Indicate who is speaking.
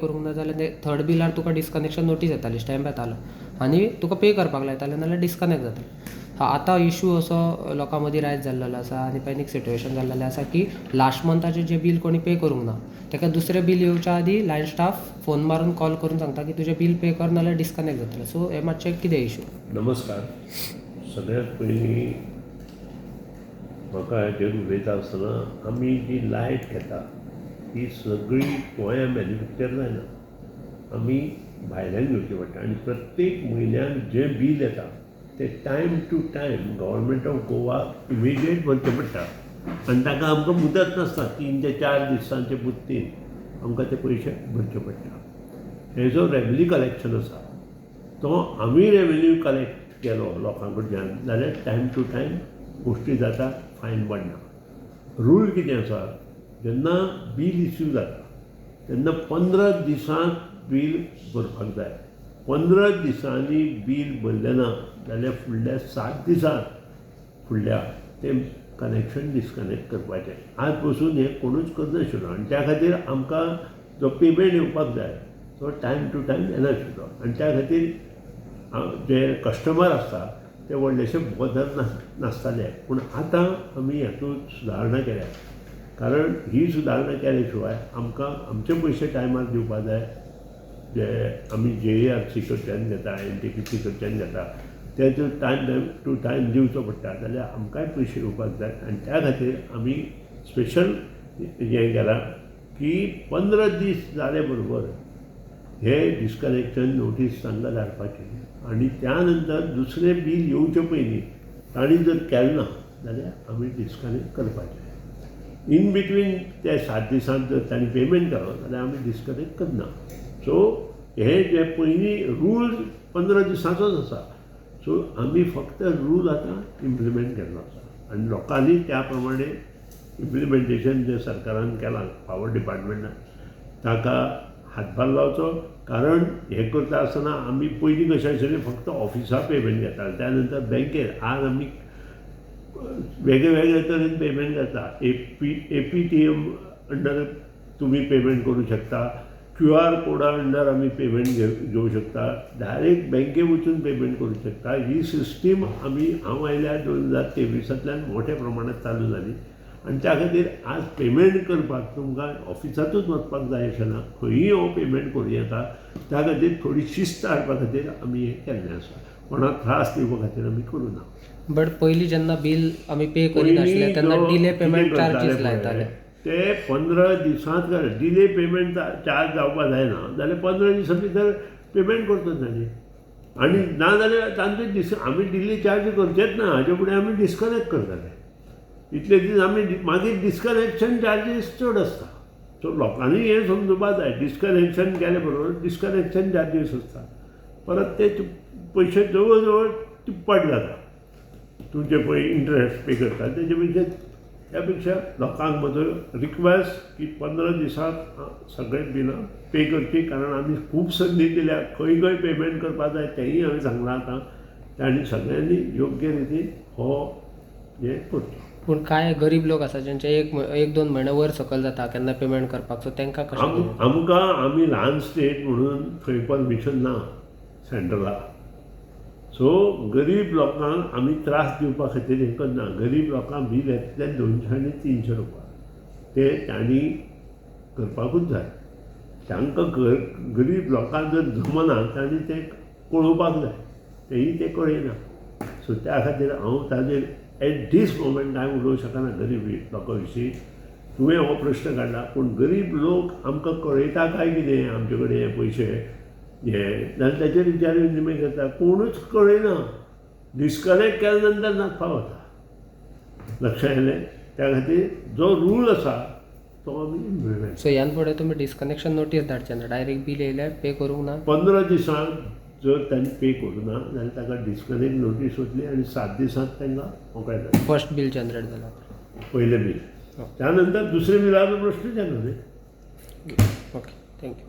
Speaker 1: करूंक ना जाल्यार थर्ड बिलार तुका डिस्कनेक्शन नोटीस येताली, स्टॅम्प येतालो आनी तुका पे करपाक लायताले नाल्यार डिस्कनेक्ट जातालें. आतां इशू असो लोकां मदीं रायज जाल्लो आसा आनी पॅनीक सिट्युएशन जाल्लेलें आसा की लास्ट मंथाचें जें बील कोणी पे करूंक ना ताका दुसरें बील येवच्या आदीं लायन स्टाफ फोन मारून कॉल करून सांगता की तुजें बील पे कर नाल्यार डिस्कनेक्ट जातलें. सो हें मातशें कितें इशू?
Speaker 2: नमस्कार. सगळ्यात पयलीं म्हाका हाचेर उलयता आसतना आमी जी लायट घेता ती सगळी गोंया मॅन्युफॅक्चर जायना, आमी भायल्यान घेवची पडटा आनी प्रत्येक म्हयन्याक जें बील येता तें time to time government of Goa immediate भरचें पडटा आनी ताका आमकां मुदत नासता. 3 ते 4 दिसांचे मुदतीन आमकां ते पयशे भरचे पडटा. हे जो रेव्हेन्यू कलेक्शन आसा तो आमी रेव्हेन्यू कलेक्ट केलो लोकां कडच्यान जाल्यार टायम टू टायम गोश्टी जाता, फायन पडना. रूल कितें आसा, जेन्ना बील इश्यू जाता तेन्ना 15 दिसांक बील भरपाक जाय. 15 दिसांनी बील भरलें ना जाल्यार फुडल्या 7 दिसांक फुडल्या तें कनेक्शन डिस्कनेक्ट करपाचें. आज पसून हें कोणूच करनाशिल्लो आनी त्या खातीर आमकां जो पेमेंट येवपाक जाय तो टायम टू टायम येनाशिल्लो आनी त्या खातीर जे कस्टमर आसता ते व्हडलेशे बदल नासताले. पूण आतां आमी हातूंत सुदारणां केल्या, कारण ही सुदारणां केल्या शिवाय आमकां आमचे पयशे टायमार दिवपाक जाय. जे आमी JARC कडच्यान घेता, NTPC कडच्यान घेता ते टायम टू टायम दिवचो पडटा जाल्यार आमकांय पयशे येवपाक जाय. आनी त्या खातीर आमी स्पेशल हें केलां की 15 दीस जाले बरोबर हे डिस्कनेक्शन नोटीस तांकां धाडपाची आनी त्या नंतर दुसरें बील येवचे पयलीं तांणी जर केलें ना जाल्यार आमी डिस्कनेक्ट करपाचें. इन बिटवीन ते 7 दिसांत जर तांणी पेमेंट केलो जाल्यार आमी डिस्कनेक्ट करना. सो हे जे पयलीं रूल 15 दिसांचोच आसा. सो आमी फक्त रूल आतां इम्प्लिमेंट केल्लो आसा आनी लोकांनी त्या प्रमाणे इम्प्लिमेंटेशन जें सरकारान केलां, पावर डिपार्टमेंटान ताका हातभार लावचो. कारण हें करता आसतना आमी पयलीं कशें आशिल्लें फक्त ऑफिसा पेमेंट घेताले, त्या नंतर बँकेर. आज आमी वेगळे वेगळे तरेन पेमेंट करता. APTM अंडर तुमी पेमेंट करूं शकता, QR कोडा अंडर आमी पेमेंट घेवं शकता, डायरेक्ट बँकेक वचून पेमेंट करूं शकता. ही सिस्टीम हांव आयल्या 2023तल्यान मोठ्या प्रमाणांत चालू जाली आनी त्या खातीर आज पेमेंट करपाक तुमकां ऑफिसांतूच वचपाक जाय अशें ना, खंयीय हो पेमेंट करूं येता. त्या खातीर थोडी शिस्त हाडपा खातीर आमी हें केल्लें आसा. कोणाक त्रास दिवपा खातीर आमी करूं ना.
Speaker 1: बट पयलीं जेन्ना बील आमी पे करिनाशिल्ले तेन्ना डिले पेमेंट चार्जीस लायताले.
Speaker 2: ते 15 दिसांत डिले पेमेंट चार्ज जावपाक जायना जाल्यार 15 दिसां भितर पेमेंट करता तांणी. आनी ना जाल्यार तांचे आमी डिले चार्ज करचेच ना, हाचे फुडें आमी डिस्कनेक्ट करताले. इतले दीस आमी मागीर डिस्कनेक्शन चार्जीस चड आसता. सो लोकांनी हें समजुपाक जाय, डिस्कनेक्शन केले बरोबर डिस्कनेक्शन चार्जीस आसता. परत ते पयशे जवळ जवळ तिप्पट जाता. तुमचे पळय इंट्रस्ट पे करता त्या पेक्षा लोकांक म्हजो रिक्वेस्ट की 15 दिसांत सगळे बिलां पे करची. कारण आमी खूब संदी दिल्या, खंय खंय पेमेंट करपाक जाय तेंय हांवें सांगलां आतां. आनी सगळ्यांनी योग्य रितीन हो हें करचो.
Speaker 1: पूण कांय गरीब लोक आसा जेंचे 1-2 म्हयने वयर सकयल जाता केन्ना पेमेंट करपाक, सो तांकां कशें?
Speaker 2: आमकां आमी ल्हान स्टेट म्हणून थंय परमिशन ना सेंट्रलाक. सो गरीब लोकांक आमी त्रास दिवपा खातीर हें करना. गरीब लोकांक बील येतलें 200 आनी 300 रुपया ते तांणी करपाकूच जाय. तांकां गरीब लोकांक जर जमना तांणी तें पळोवपाक जाय, तेंय ते कळयना. सो त्या खातीर हांव ताजेर एट दीस मोमेंट कांय उलोवंक शकना गरीब लोकां विशीं. तुवें हो प्रश्न काडला, पूण गरीब लोक आमकां कळयता काय कितें आमचे कडेन हे पयशे हे जाल्यार ताचेर विचार विनिमय करता. कोणूच कळयना. डिस्कनेक्ट केल्या नंतर नाचपा वता. लक्षांत येयलें? त्या खातीर जो रूल आसा तो आमी इम्प्लिमेंट.
Speaker 1: सो ह्यान फुडें तुमी डिस्कनेक्शन नोटीस धाडचे ना, डायरेक्ट बील येयल्यार पे करूंक ना.
Speaker 2: 15 दिसांक जर तांणी पे करूं ना जाल्यार ताका डिस्कनेक्ट नोटीस वतली आनी 7 दिसांत तांकां मोकळें जातलें.
Speaker 1: फर्स्ट बील जनरेट जालां
Speaker 2: पयलें बील. त्या नंतर दुसऱ्या बिलाचो प्रश्नच येना न्ही.
Speaker 1: Okay, thank you.